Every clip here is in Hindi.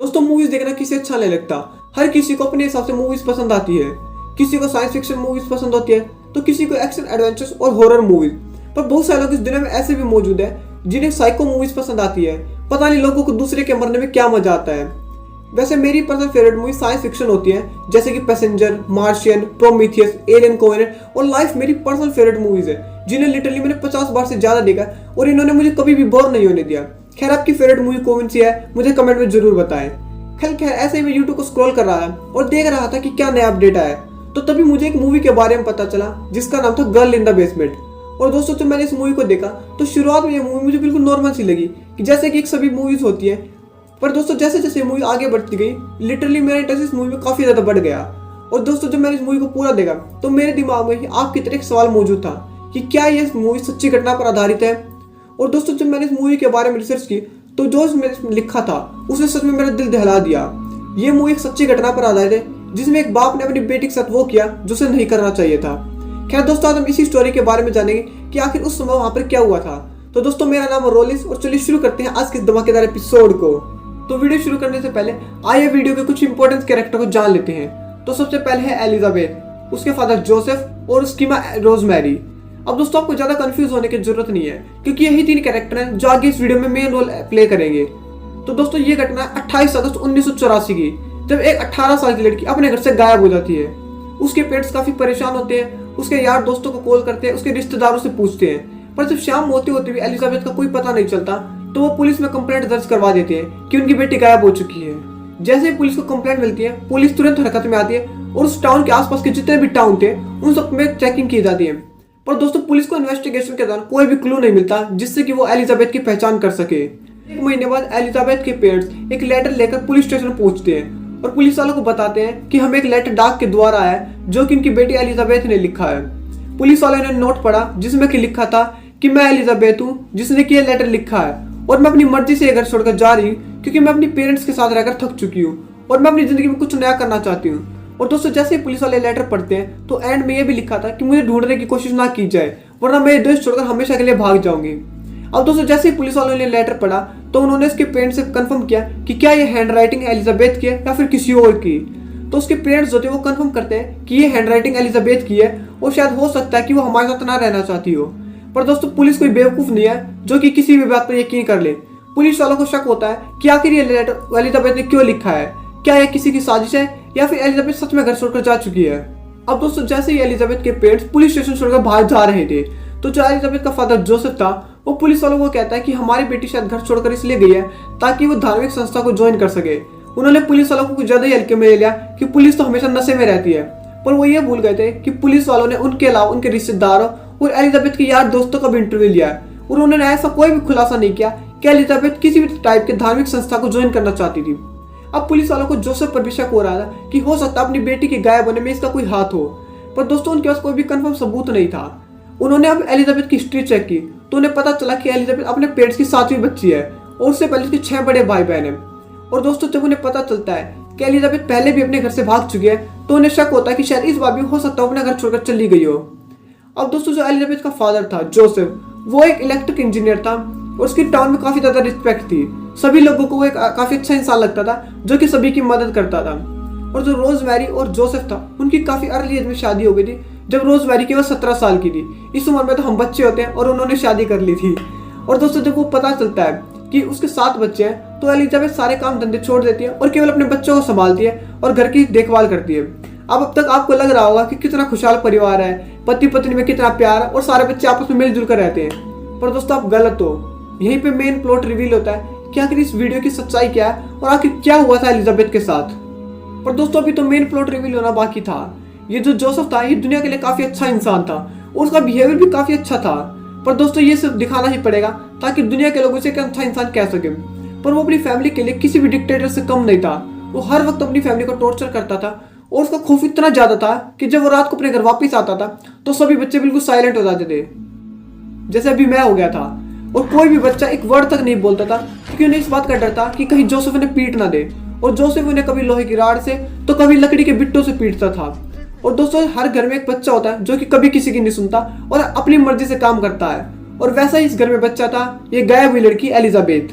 दोस्तों मूवीज देखना किसे अच्छा नहीं लगता। हर किसी को अपने हिसाब से मूवीज पसंद आती है। किसी को साइंस फिक्शन मूवीज पसंद होती है तो किसी को एक्शन एडवेंचर्स और हॉरर मूवीज। पर बहुत सारे लोग इस दुनिया में ऐसे भी मौजूद है जिन्हें साइको मूवीज पसंद आती है। पता नहीं लोगों को दूसरे के मरने में क्या मजा आता है। वैसे मेरी personal favourite movie science fiction होती है, जैसे कि passenger, Martian, Prometheus, alien covenant और लाइफ मेरी पर्सनल फेवरेट मूवीज है जिन्हें लिटरली मैंने 50 बार से ज्यादा देखा और इन्होंने मुझे कभी भी बोर नहीं होने दिया। खैर आपकी फेवरेट मूवी कौन सी है मुझे कमेंट में जरूर बताएं। खैर ऐसे ही मैं यूट्यूब को स्क्रॉल कर रहा था और देख रहा था कि क्या नया अपडेट आया, तो तभी मुझे एक मूवी के बारे में पता चला जिसका नाम था गर्ल इन द बेसमेंट। और दोस्तों जब मैंने इस मूवी को देखा तो शुरुआत में ये मूवी मुझे बिल्कुल नॉर्मल सी लगी कि जैसे कि एक सभी मूवीज होती है। पर दोस्तों जैसे जैसे मूवी आगे बढ़ती गई लिटरली मेरा इंटरेस्ट इस मूवी में काफी ज्यादा बढ़ गया। और दोस्तों जब मैंने इस मूवी को पूरा देखा तो मेरे दिमाग में ही आपकी तरह एक सवाल मौजूद था कि क्या ये मूवी सच्ची घटना पर आधारित है। और दोस्तों जब मैंने इस मूवी के बारे में रिसर्च की तो जो इसमें लिखा था उसने सच में मेरा दिल दहला दिया। ये मूवी एक सच्ची घटना पर आधारित है जिसमें एक बाप ने अपनी बेटी के साथ वो किया जो उसे नहीं करना चाहिए था। खैर दोस्तों आज हम इसी स्टोरी के बारे में जानेंगे कि आखिर उस समय वहां पर क्या हुआ था। तो दोस्तों मेरा नाम है रोलिस और चलिए शुरू करते हैं आज के धमाकेदार एपिसोड को। तो वीडियो शुरू करने से पहले आइए वीडियो के कुछ इंपॉर्टेंट कैरेक्टर को जान लेते हैं। तो सबसे पहले है एलिजाबेथ, उसके फादर जोसेफ और उसकी माँ रोजमेरी। अब दोस्तों आपको ज्यादा कंफ्यूज होने की जरूरत नहीं है क्योंकि यही तीन कैरेक्टर हैं जो आगे इस वीडियो में मेन रोल प्ले करेंगे। तो दोस्तों ये घटना 28 अगस्त 1984 की, जब एक 18 साल की लड़की अपने घर से गायब हो जाती है। उसके पेरेंट्स काफी परेशान होते हैं, उसके यार दोस्तों को कॉल करते हैं, उसके रिश्तेदारों से पूछते हैं। पर जब शाम होते होते भी एलिजाबेथ का कोई पता नहीं चलता तो वो पुलिस में कंप्लेंट दर्ज करवा देते हैं कि उनकी बेटी गायब हो चुकी है। जैसे ही पुलिस को कंप्लेंट मिलती है पुलिस तुरंत हरकत में आती है और उस टाउन के आसपास के जितने भी टाउन थे उन सब में चेकिंग की जाती है। पर दोस्तों पुलिस को इन्वेस्टिगेशन के दौरान कोई भी क्लू नहीं मिलता जिससे कि वो एलिजाबेथ की पहचान कर सके। एक महीने बाद एलिजाबेथ के पेरेंट्स एक लेटर लेकर पुलिस स्टेशन पहुंचते हैं और पुलिस वालों को बताते हैं कि हमें एक लेटर डाक के द्वारा आया है जो कि उनकी बेटी एलिजाबेथ ने लिखा है। पुलिस वालों ने नोट पढ़ा जिसमें कि लिखा था कि मैं एलिजाबेथ हूँ जिसने कि यह लेटर लिखा है और मैं अपनी मर्जी से घर छोड़कर जा रही हूँ क्योंकि मैं अपनी पेरेंट्स के साथ रहकर थक चुकी हूँ और मैं अपनी जिंदगी में कुछ नया करना चाहती हूँ। और दोस्तों जैसे ही पुलिस वाले लेटर पढ़ते हैं तो एंड में ये भी लिखा था कि मुझे ढूंढने की कोशिश ना की जाए वरना मैं देश छोड़कर हमेशा के लिए भाग जाऊंगी। अब दोस्तों जैसे ही पुलिस वालों ने लेटर पढ़ा तो उन्होंने उसके पेरेंट्स से कंफर्म किया कि क्या ये हैंड राइटिंग एलिजाबेथ की है या फिर किसी और की। तो उसके पेरेंट्स जो थे वो कंफर्म करते हैं कि ये हैंड राइटिंग एलिजाबेथ की है और शायद हो सकता है कि वो हमारे साथ ना रहना चाहती हो। पर दोस्तों पुलिस कोई बेवकूफ नहीं है जो कि किसी भी बात पर यकीन कर ले। पुलिस वालों को शक होता है कि आखिर ये लेटर एलिजाबेथ ने क्यों लिखा है, क्या यह किसी की साजिश है या फिर एलिजाबेथ सच में घर छोड़कर जा चुकी है। अब दोस्तों जैसे ही एलिजाबेथ के पेरेंट्स पुलिस स्टेशन छोड़कर बाहर जा रहे थे तो जो एलिजाबेथ का फादर जोसेफ था वो पुलिस वालों को कहता है कि हमारी बेटी शायद घर छोड़कर इसलिए गई है ताकि वो धार्मिक संस्था को ज्वाइन कर सके। उन्होंने पुलिस वालों को कुछ ज्यादा ही हल्के में ले लिया कि पुलिस तो हमेशा नशे में रहती है। पर वो ये भूल गए थे कि पुलिस वालों ने उनके अलावा उनके रिश्तेदारों और एलिजाबेथ के यार दोस्तों का भी इंटरव्यू लिया और उन्होंने ऐसा कोई भी खुलासा नहीं किया कि एलिजाबेथ किसी भी टाइप के धार्मिक संस्था को ज्वाइन करना चाहती थी। अब पुलिस वालों को जोसेफ पर भी शक हो रहा था कि हो सकता है अपनी बेटी के गायब होने में इसका कोई हाथ हो। पर दोस्तों उनके पास कोई भी कंफर्म सबूत नहीं था। उन्होंने अब एलिजाबेथ की हिस्ट्री चेक की तो उन्हें पता चला कि एलिजाबेथ अपने पेरेंट्स की 7वीं बच्ची है और उससे पहले उसके 6 बड़े भाई बहन हैं। और दोस्तों जब उन्हें पता चलता है कि एलिजाबेथ पहले भी अपने घर से भाग चुकी है तो उन्हें शक होता है कि शायद इस बार भी हो सकता है अपना घर छोड़कर चली गई हो। अब दोस्तों जो एलिजाबेथ का फादर था जोसेफ वो एक इलेक्ट्रिक इंजीनियर था और उसकी टाउन में काफी ज्यादा रिस्पेक्ट थी। सभी लोगों को वो एक काफी अच्छा इंसान लगता था जो कि सभी की मदद करता था। और जो रोजमेरी और जोसेफ था उनकी काफी अर्ली एज में शादी हो गई थी जब रोजमेरी केवल 17 साल की थी। इस उम्र में तो हम बच्चे होते हैं और उन्होंने शादी कर ली थी। और दोस्तों जब वो पता चलता है कि उसके 7 बच्चे हैं तो एलिजाबेथ सारे काम धंधे छोड़ देती है और केवल अपने बच्चों को संभालती है और घर की देखभाल करती है। अब तक आपको लग रहा होगा कि कितना खुशहाल परिवार है, पति पत्नी में कितना प्यार और सारे बच्चे आपस में मिलजुल कर रहते हैं। पर दोस्तों आप गलत हो। यहीं पे मेन प्लॉट रिवील होता है कि आखिर इस वीडियो की सच्चाई क्या है और आखिर क्या हुआ था एलिजाबेथ के साथ। पर दोस्तों अभी तो मेन प्लॉट रिवील होना बाकी था। ये जो जोसेफ था ये दुनिया के लिए काफी अच्छा इंसान था और उसका बिहेवियर भी काफी अच्छा था। पर दोस्तों ये सिर्फ दिखाना ही पड़ेगा ताकि दुनिया के लोग उसे एक अच्छा इंसान कह सके। पर वो अपनी फैमिली के लिए किसी भी डिक्टेटर से कम नहीं था। वो हर वक्त अपनी फैमिली को टॉर्चर करता था और उसका खौफ इतना ज्यादा था कि जब वो रात को अपने घर वापस आता था तो सभी बच्चे बिल्कुल साइलेंट हो जाते थे, जैसे अभी मैं हो गया था। और कोई भी बच्चा एक वर्ड तक नहीं बोलता था क्योंकि उन्हें इस बात का डर था कि कहीं जोसेफ उन्हें पीट ना दे। और जोसेफ उन्हें कभी लोहे की राड से तो कभी लकड़ी के बिट्टों से पीटता था। और दोस्तों हर घर में एक बच्चा होता है जो कि कभी किसी की नहीं सुनता और अपनी मर्जी से काम करता है और वैसा ही इस घर में बच्चा था, ये गायब हुई लड़की एलिजाबेथ।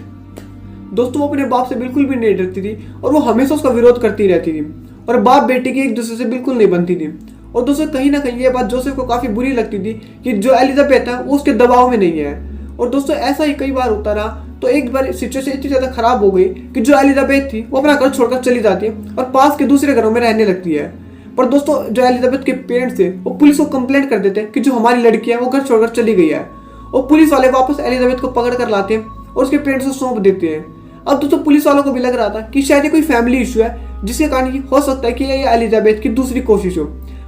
दोस्तों वो अपने बाप से बिल्कुल भी नहीं डरती थी और वो हमेशा उसका विरोध करती रहती थी और बाप बेटी की एक दूसरे से बिल्कुल नहीं बनती थी। और दोस्तों कहीं ना कहीं ये बात जोसेफ को काफी बुरी लगती थी कि जो एलिजाबेथ है वो उसके दबाव में नहीं है। और दोस्तों ऐसा ही कई बार होता रहा। तो एक बार सिचुएशन इतनी ज्यादा खराब हो गई कि जो एलिजाबेथ थी वो अपना घर छोड़कर चली जाती है और पास के दूसरे घरों में रहने लगती है। पर दोस्तों जो एलिजाबेथ के पेरेंट्स थे वो पुलिस को कंप्लेंट कर देते हैं कि जो हमारी लड़की है वो घर छोड़कर चली गई है। और पुलिस वाले वापस एलिजाबेथ को पकड़ कर लाते हैं और उसके पेरेंट्स को सौंप देते हैं। अब दोस्तों पुलिस वालों को भी लग रहा था कि शायद ये कोई फैमिली इशू है जिसके कारण हो सकता है कि ये एलिजाबेथ की दूसरी कोशिश हो।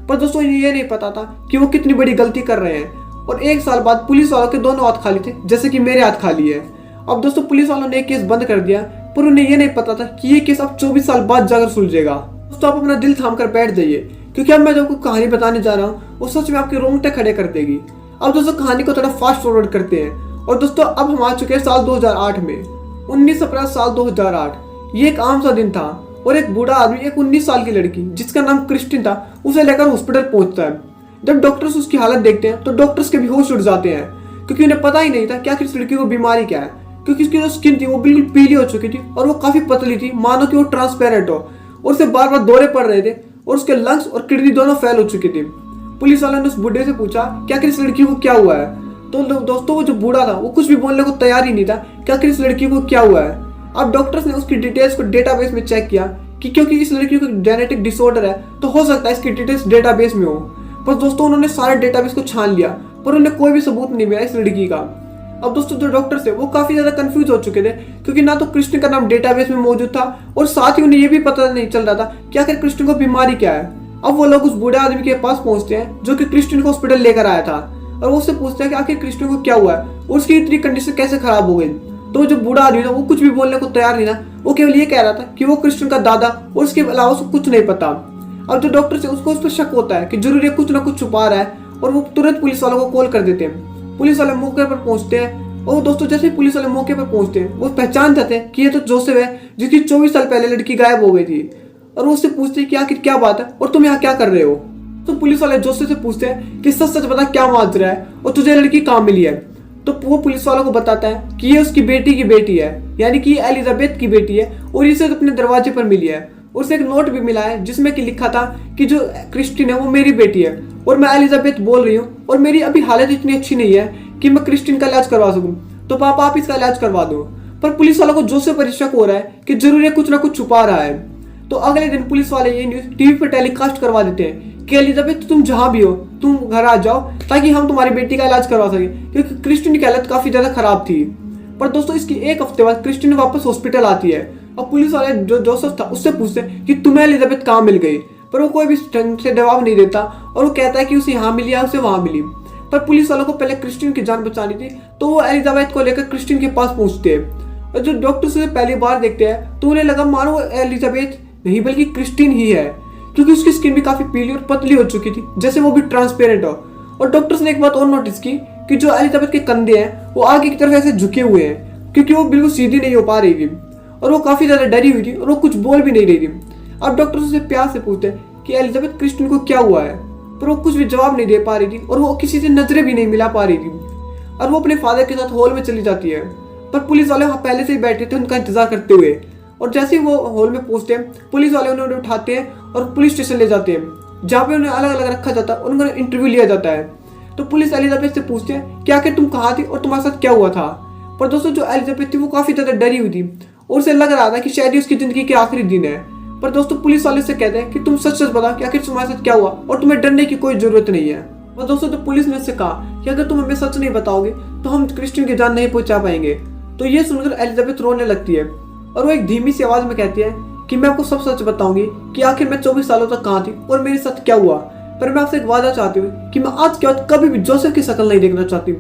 पर दोस्तों ये नहीं पता था कि वो कितनी बड़ी गलती कर रहे हैं। और 1 साल बाद पुलिस वालों के दोनों हाथ खाली थे, जैसे कि मेरे हाथ खाली है। अब दोस्तों पुलिस वालों ने केस बंद कर दिया, पर उन्हें ये नहीं पता था कि ये केस अब 24 साल बाद जाकर सुलझेगा। दोस्तों आप अपना दिल थाम कर बैठ जाइए, क्योंकि अब मैं जो आपको कहानी बताने जा रहा हूँ वो सच में आपके रोंगटे खड़े कर देगी। अब दोस्तों कहानी को थोड़ा फास्ट फॉरवर्ड करते हैं। और दोस्तों अब हम आ चुके हैं साल 2008 में, 19 अप्रैल साल 2008। ये एक आम सा दिन था और एक बूढ़ा आदमी एक 19 साल की लड़की जिसका नाम क्रिस्टिन था उसे लेकर हॉस्पिटल पहुंचता है। जब डॉक्टर्स उसकी हालत देखते हैं तो डॉक्टर्स के भी होश उड़ जाते हैं, क्योंकि उन्हें पता ही नहीं था कि आखिर इस लड़की को बीमारी क्या है। क्योंकि उसकी जो स्किन थी वो बिल्कुल पीली हो चुकी थी और वो काफी पतली थी, मानो कि वो ट्रांसपेरेंट हो, और उसे बार बार दौरे पड़ रहे थे और उसके लंग्स और किडनी दोनों फेल हो चुकी थी। पुलिस वालों ने उस बूढ़े से पूछा कि आखिर इस लड़की को क्या हुआ है। तो दोस्तों वो जो बूढ़ा था वो कुछ भी बोलने को तैयार ही नहीं था कि आखिर इस लड़की को क्या हुआ है। अब डॉक्टर्स ने उसकी डिटेल्स को डेटाबेस में चेक किया कि क्योंकि इस लड़की को जेनेटिक डिसऑर्डर है तो हो सकता है इसकी डिटेल्स डेटाबेस में हो। पर दोस्तों उन्होंने सारे डेटाबेस को छान लिया पर उन्हें कोई भी सबूत नहीं मिला इस लड़की का। अब दोस्तों जो डॉक्टर थे वो काफी ज्यादा कंफ्यूज हो चुके थे, क्योंकि ना तो क्रिस्टिन का नाम डेटाबेस में मौजूद था और साथ ही उन्हें ये भी पता नहीं चल रहा था कि आखिर क्रिस्टिन को बीमारी क्या है। अब वो लोग उस बूढ़े आदमी के पास पहुंचते हैं जो कि क्रिस्टिन को हॉस्पिटल लेकर आया था, और वो उससे पूछते हैं कि आखिर क्रिस्टिन को क्या हुआ है और उसकी इतनी कंडीशन कैसे खराब हो गई। तो जो बूढ़ा आदमी था वो कुछ भी बोलने को तैयार नहीं था, वो केवल ये कह रहा था कि वो क्रिस्टिन का दादा और उसके अलावा उसको कुछ नहीं पता। अब जो डॉक्टर से उसको उस पर शक होता है कि जरूर ये कुछ ना कुछ छुपा रहा है, और वो तुरंत पुलिस वालों को कॉल कर देते हैं। पुलिस वाले मौके पर पहुंचते हैं और दोस्तों जैसे ही पुलिस वाले मौके पर पहुंचते हैं वो पहचान जाते हैं कि ये तो जोसेफ है जिसकी 24 साल पहले लड़की गायब हो गई थी। और वो उससे पूछते हैं कि आखिर क्या बात है और तुम यहाँ क्या कर रहे हो। तो पुलिस वाले जोसेफ से पूछते हैं कि सच सच बता क्या माजरा है और तुझे लड़की कहाँ मिली है। तो वो पुलिस वालों को बताता है कि ये उसकी बेटी की बेटी है, यानी कि एलिजाबेथ की बेटी है, और इसे अपने दरवाजे पर मिली है। उसे एक नोट भी मिला है जिसमें कि लिखा था कि जो क्रिस्टिन है वो मेरी बेटी है और मैं एलिजाबेथ बोल रही हूँ, और मेरी अभी हालत इतनी अच्छी नहीं है कि मैं क्रिस्टिन का इलाज करवा सकूं, तो पापा आप इसका इलाज करवा दो। पर पुलिस वालों को जोसेफ पर शक हो रहा है कि जरूर ये कुछ ना कुछ छुपा रहा है। तो अगले दिन पुलिस वाले ये न्यूज टीवी पर टेलीकास्ट करवा देते हैं कि एलिजाबेथ तुम जहां भी हो तुम घर आ जाओ ताकि हम तुम्हारी बेटी का इलाज करवा सके, क्योंकि क्रिस्टिन की हालत काफी ज्यादा खराब थी। पर दोस्तों इसकी 1 हफ्ते बाद क्रिस्टिन वापस हॉस्पिटल आती है और पुलिस वाले जो जोसेफ था उससे पूछते हैं कि तुम्हें एलिजाबेथ कहाँ मिल गई। पर वो कोई भी ढंग से जवाब नहीं देता और वो कहता है कि उसे यहाँ मिली या उसे वहां मिली। पर पुलिस वालों को पहले क्रिस्टिन की जान बचानी थी, तो वो एलिजाबेथ को लेकर क्रिस्टिन के पास पहुंचते हैं। और जो डॉक्टर उसे पहली बार देखते हैं तो उन्हें लगा मानो एलिजाबेथ नहीं बल्कि क्रिस्टिन ही है, क्योंकि उसकी स्किन भी काफी पीली और पतली हो चुकी थी, जैसे वो भी ट्रांसपेरेंट हो। और डॉक्टर्स ने एक बात और नोटिस की कि जो एलिजाबेथ के कंधे हैं वो आगे की तरफ ऐसे झुके हुए हैं, क्योंकि वो बिल्कुल सीधी नहीं हो पा रही थी और वो काफी ज्यादा डरी हुई थी और वो कुछ बोल भी नहीं रही थी। अब डॉक्टर उसे प्यार से पूछते हैं कि एलिजाबेथ क्रिस्टिन को क्या हुआ है, पर वो कुछ भी जवाब नहीं दे पा रही थी और वो किसी से नजरें भी नहीं मिला पा रही थी। और वो अपने फादर के साथ हॉल में चली जाती है, पर पुलिस वाले वहाँ पहले से ही बैठे थे उनका इंतजार करते हुए। और जैसे ही वो हॉल में पहुंचते हैं पुलिस वाले उन्हें उठाते हैं और पुलिस स्टेशन ले जाते हैं, जहाँ पे उन्हें अलग अलग रखा जाता है और उनका इंटरव्यू लिया जाता है। तो पुलिस एलिजाबेथ से पूछते हैं कि आखिर तुम कहाँ थी और तुम्हारे साथ क्या हुआ था। पर दोस्तों जो एलिजाबेथ थी वो काफी ज्यादा डरी हुई थी और उसे लग रहा था कि शायद उसकी जिंदगी के आखिरी दिन है। पर दोस्तों पुलिस वाले से कहते हैं कि तुम सच सच बता कि आखिर तुम्हारे साथ क्या हुआ और तुम्हें डरने की कोई जरूरत नहीं है। और दोस्तों तो पुलिस ने उससे कहा कि अगर तुम हमें सच नहीं बताओगे तो हम क्रिस्टिन की जान नहीं पहुंचा पाएंगे। तो ये सुनकर एलिजाबेथ रोने लगती है और वो एक धीमी सी आवाज में कहती है कि मैं आपको सब सच बताऊंगी कि आखिर मैं 24 सालों तक कहाँ थी और मेरे साथ क्या हुआ। पर मैं आपसे एक वादा चाहती हूँ कि मैं आज के बाद कभी भी जोसेफ की शक्ल नहीं देखना चाहती।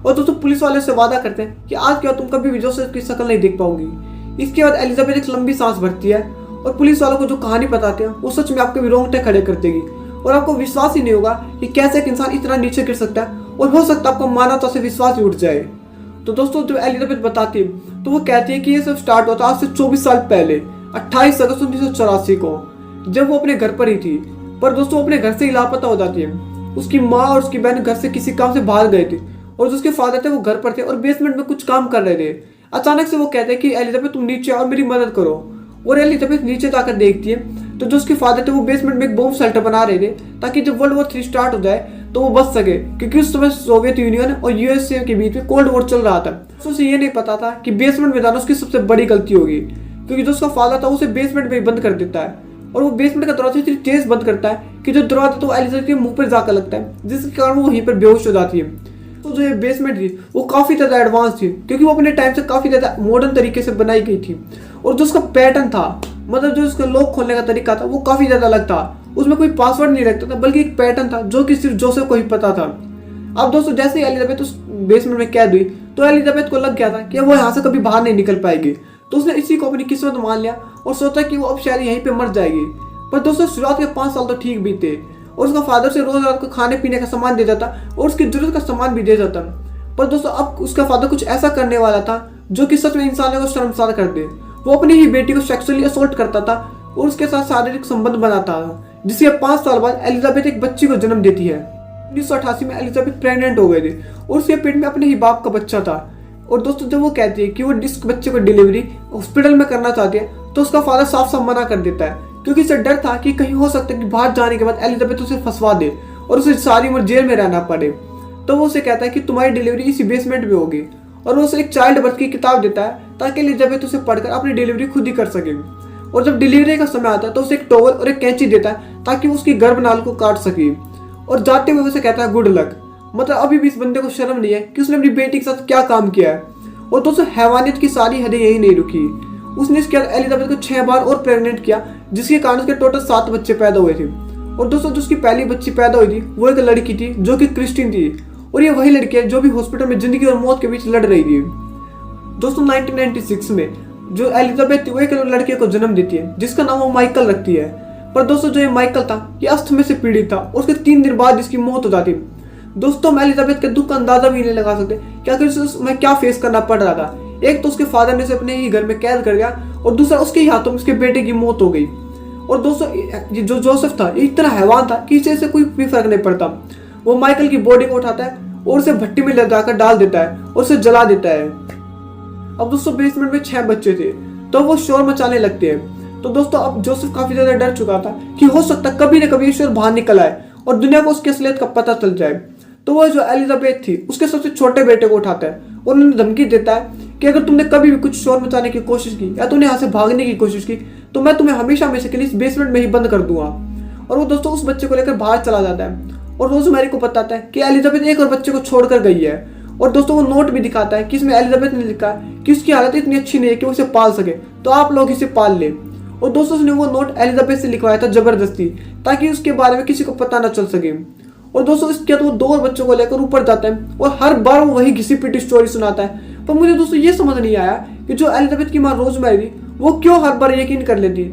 और दोस्तों पुलिस वाले से वादा करते हैं कि आज के बाद तुम कभी भी जोसेफ की शक्ल नहीं देख पाओगी। इसके बाद एलिजाबेथ एक लंबी सांस भरती है और पुलिस वालों को जो कहानी बताते हैं वो सच में आपके भी रोंगटे खड़े कर देगी और आपको विश्वास ही नहीं होगा कि कैसे एक इंसान इतना नीचे गिर सकता है, और हो सकता है आपको मानवता से विश्वास ही उठ जाए। तो दोस्तों जो एलिजाबेथ बताती है तो वो कहती है कि ये सब स्टार्ट होता आज से 24 साल पहले 28 अगस्त 1984 को, जब वो अपने घर पर ही थी। पर दोस्तों अपने घर से ही लापता हो जाती है। उसकी माँ और उसकी बहन घर से किसी काम से बाहर गए थे और जो उसके फादर थे वो घर पर थे और बेसमेंट में कुछ काम कर रहे थे। अचानक से वो कहते हैं कि एलिजाबेथ तुम नीचे आओ और मेरी मदद करो। और एलिजाबेथ नीचे जाकर देखती है तो जो उसके फादर थे वो बेसमेंट में एक बॉम्ब शेल्टर बना रहे थे ताकि जब वर्ल्ड वॉर 3 स्टार्ट हो जाए तो वो बच सके, क्योंकि उस समय सोवियत यूनियन और यूएसए के बीच में कोल्ड वॉर चल रहा था। तो उसे ये नहीं पता था कि बेसमेंट में जाना उसकी सबसे बड़ी गलती होगी, क्योंकि जो उसका फादर था उसे बेसमेंट में ही बंद कर देता है और वो बेसमेंट का दरवाजा इतनी तेज बंद करता है कि जो दरवाजा तो एलिजाबेथ के मुंह पर जाकर लगता है, जिसके कारण वो वहीं पर बेहोश हो जाती है। तो जो ये बेसमेंट थी वो काफी ज्यादा एडवांस थी, क्योंकि वो अपने टाइम से काफी ज्यादा मॉडर्न तरीके से बनाई गई थी। और जो उसका पैटर्न था, मतलब जो उसका लॉक खोलने का तरीका था, वो काफी ज्यादा अलग था। उसमें कोई पासवर्ड नहीं रखता था, बल्कि एक पैटर्न था जो कि सिर्फ जोसेफ को ही पता था। अब दोस्तों जैसे ही एलिजाबेथ उस बेसमेंट में कैद हुई तो एलिजाबेथ को लग गया था कि वो यहाँ से कभी बाहर नहीं निकल पाएगी। तो उसने इसी को अपनी किस्मत मान लिया और सोचा कि वो अब शायद यहीं पे मर जाएगी। पर दोस्तों शुरुआत के 5 साल तो ठीक बीते और उसका फादर से रोज रात को खाने पीने का सामान दे जाता और उसकी जरूरत का सामान भी दे जाता। पर दोस्तों अब उसका फादर कुछ ऐसा करने वाला था जो कि सच में इंसानों को शर्मसार कर दे। वो अपनी ही बेटी को सेक्सुअली असोल्ट करता था और उसके साथ शारीरिक संबंध बनाता था, जिसके 5 साल बाद एलिजाबेथ एक बच्ची को जन्म देती है। 1988 में एलिजाबेथ प्रेग्नेंट हो गई थी और उसके पेट में अपने ही बाप का बच्चा था। और दोस्तों जब वो कहती है कि वो इस बच्चे को डिलीवरी हॉस्पिटल में करना चाहती है तो उसका फादर साफ साफ मना कर देता है, क्योंकि उसे डर था कि कहीं हो सकता है कि बाहर जाने के बाद एलिजाबेथ उसे फंसवा दे और उसे सारी उम्र जेल में रहना पड़े। तो वो उसे कहता है कि तुम्हारी डिलीवरी इसी बेसमेंट में होगी और वो उसे एक चाइल्ड बर्थ की किताब देता है ताकि एलिजाबेथ उसे पढ़कर अपनी डिलीवरी खुद ही कर सके। और जब डिलीवरी का समय आता है तो उसे एक टॉवल और एक कैंची देता है ताकि वो उसकी गर्भनाल को काट सके। और जाते हुए उसे कहता है गुड लक। मतलब अभी भी इस बंदे को शर्म नहीं है कि उसने अपनी बेटी के साथ क्या काम किया है। और दोस्तों हैवानियत की सारी हदें यही नहीं रुकी, उसने इसके बाद एलिजाबेथ को 6 बार और प्रेग्नेंट किया, जिसके कारण उसके टोटल 7 बच्चे पैदा हुए थे। और दोस्तों जो उसकी पहली बच्ची पैदा हुई थी वो एक लड़की थी जो कि क्रिस्टीन थी, और ये वही लड़की है जो भी हॉस्पिटल में जिंदगी और मौत के बीच लड़ रही थी। दोस्तों 1996 में जो एलिजाबेथ थी वो एक लड़के को जन्म देती है जिसका नाम वो माइकल रखती है। पर दोस्तों जो ये माइकल था ये अस्थमा से पीड़ित था, उसके 3 दिन बाद इसकी मौत हो जाती। दोस्तों हम एलिजाबेथ के दुख का अंदाजा भी नहीं लगा सकते कि आखिर उसे क्या फेस करना पड़ रहा था। एक तो उसके फादर ने उसे अपने ही घर में कैद कर दिया और दूसरा उसके ही हाथों में उसके बेटे की मौत हो गई। और दोस्तों जो जोसेफ था ये इतना हैवान था कि इसे कोई भी फर्क नहीं पड़ता। वो माइकल की बॉडी को उठाता है और उसे भट्टी में ले जाकर डाल देता है और उसे जला देता है। अब दोस्तों बेसमेंट में 6 बच्चे थे तो वो शोर मचाने लगते हैं। तो दोस्तों अब जोसेफ काफी ज्यादा डर चुका था कि हो सकता कभी न कभी ईश्वर बाहर निकल आए और दुनिया को उसकी असलियत का पता चल जाए। तो वो जो एलिजाबेथ थी उसके सबसे छोटे बेटे को उठाता है और उन्हें धमकी देता है कि अगर तुमने कभी भी कुछ शोर मचाने की कोशिश की या तुमने यहाँ से भागने की कोशिश की तो मैं तुम्हें हमेशा के लिए इस बेसमेंट में ही बंद कर दूंगा। और वो दोस्तों उस बच्चे को लेकर बाहर चला जाता है और रोजमेरी को बताता है कि एलिजाबेथ एक और बच्चे को छोड़कर गई है। और दोस्तों वो नोट भी दिखाता है कि इसमें एलिजाबेथ ने लिखा है कि उसकी हालत इतनी अच्छी नहीं है कि वो इसे पाल सके, तो आप लोग इसे पाल ले। और दोस्तों उसने वो नोट एलिजाबेथ से लिखवाया था जबरदस्ती, ताकि उसके बारे में किसी को पता न चल सके। और दोस्तों इसके बाद वो 2 और बच्चों को लेकर ऊपर जाता है और हर बार वो वही घिसी पिटी स्टोरी सुनाता है। पर मुझे दोस्तों ये समझ नहीं आया कि जो एलिजाबेथ की माँ रोजमेरी थी वो क्यों हर बार यकीन कर लेती,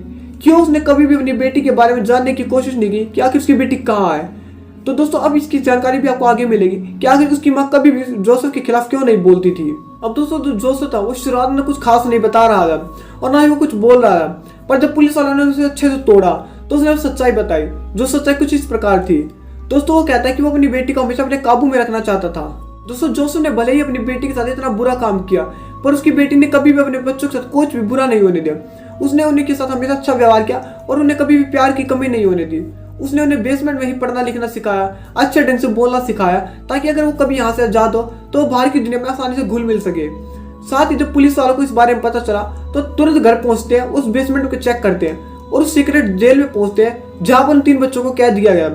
क्यों उसने कभी भी अपनी बेटी के बारे में जानने की कोशिश नहीं की कि आखिर उसकी बेटी कहाँ है। तो दोस्तों अब इसकी जानकारी भी आपको आगे मिलेगी कि आखिर उसकी माँ कभी भी जोसेफ के खिलाफ क्यों नहीं बोलती थी। अब दोस्तों जो जोसेफ था वो शुरुआत में कुछ खास नहीं बता रहा था और ना ही वो कुछ बोल रहा था, पर जब पुलिस वालों ने उसे अच्छे से तोड़ा तो उसने सच्चाई बताई। जो सच्चाई कुछ इस प्रकार थी। दोस्तों वो कहता है कि वो अपनी बेटी को हमेशा अपने काबू में रखना चाहता था। दोस्तों जोसेफ ने भले ही अपनी बेटी के साथ इतना बुरा काम किया पर उसकी बेटी ने कभी भी अपने बच्चों के साथ कुछ भी बुरा नहीं होने दिया। उसने उन्हीं के साथ हमेशा अच्छा व्यवहार किया और उन्हें कभी भी प्यार की कमी नहीं होने दी। उसने उन्हें बेसमेंट में ही पढ़ना लिखना सिखाया, अच्छे ढंग से बोलना सिखाया, ताकि अगर वो कभी यहाँ से आजाद हो तो वो बाहर की दुनिया में आसानी से घुल मिल सके। साथ ही जब पुलिस वालों को इस बारे में पता चला तो तुरंत घर पहुंचते हैं, उस बेसमेंट को चेक करते हैं और उस सीक्रेट जेल में पहुंचते हैं जहां पर उन 3 बच्चों को कैद दिया गया।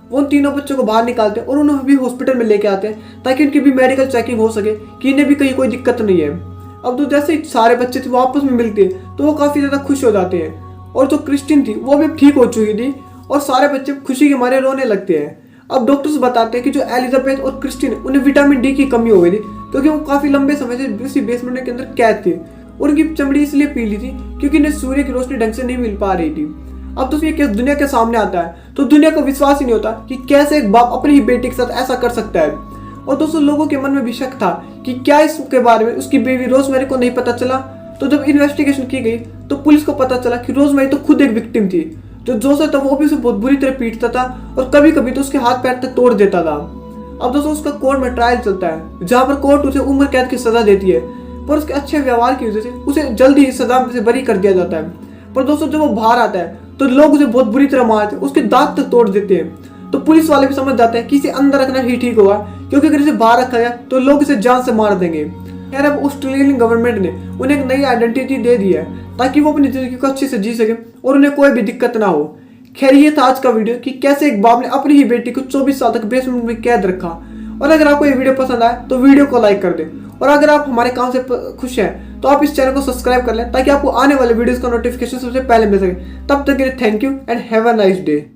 वो उन तीनों बच्चों को बाहर निकालते हैं और उन्हें भी हॉस्पिटल में लेके आते हैं ताकि उनकी भी मेडिकल चेकिंग हो सके कि इन्हें भी कहीं कोई दिक्कत नहीं है। अब तो जैसे सारे बच्चे थे वो आपस में मिलते हैं तो वो काफी ज्यादा खुश हो जाते हैं। और जो क्रिस्टीन थी वो भी ठीक हो चुकी थी और सारे बच्चे खुशी के मारे रोने लगते हैं। अब डॉक्टर्स बताते हैं कि जो एलिजाबेथ और क्रिस्टीन उन्हें विटामिन डी की कमी हो गई थी क्योंकि वो काफी लंबे समय से उसी बेसमेंट के अंदर कैद थे और उनकी चमड़ी इसलिए पीली थी क्योंकि इन्हें सूर्य की रोशनी ढंग से नहीं मिल पा रही थी। अब तो ये केस दुनिया के सामने आता है तो दुनिया को विश्वास ही नहीं होता कि कैसे एक बाप अपनी ही बेटी के साथ ऐसा कर सकता है। और दोस्तों लोगों के मन में भी शक था कि क्या इसके बारे में उसकी बेबी रोजमेरी को नहीं पता चला। तो जब इन्वेस्टिगेशन की गई तो पुलिस को पता चला कि रोजमेरी तो खुद एक विक्टिम थी। जो जोसेफ था वो भी उसे बहुत बुरी तरह पीटता था और कभी कभी तो उसके हाथ पैर तक तोड़ देता था। अब दोस्तों उसका कोर्ट में ट्रायल चलता है जहां पर कोर्ट उसे उम्र कैद की सजा देती है। पर उसके अच्छे व्यवहार की वजह से उसे जल्दी ही सजा से बरी कर दिया जाता है। पर दोस्तों जब वो बाहर आता है तो लोग उसे बहुत बुरी तरह मारते हैं, उसके दांत तक तोड़ देते हैं। तो पुलिस वाले भी समझ जाते हैं कि इसे अंदर रखना ही ठीक होगा, क्योंकि अगर इसे बाहर रखा गया तो लोग इसे जान से मार देंगे। खैर अब ऑस्ट्रेलियन गवर्नमेंट ने उन्हें एक नई आइडेंटिटी दे दी है ताकि वो अपनी जिंदगी को अच्छे से जी सके और उन्हें कोई भी दिक्कत ना हो। खैर ये था आज का वीडियो कि कैसे एक बाप ने अपनी ही बेटी को 24 साल तक बेसमेंट में कैद रखा। और अगर आपको ये वीडियो पसंद आए तो वीडियो को लाइक कर दें, और अगर आप हमारे काम से खुश हैं तो आप इस चैनल को सब्सक्राइब कर लें ताकि आपको आने वाले वीडियोस का नोटिफिकेशन सबसे पहले मिल सके। तब तक के लिए thank you and have a nice day.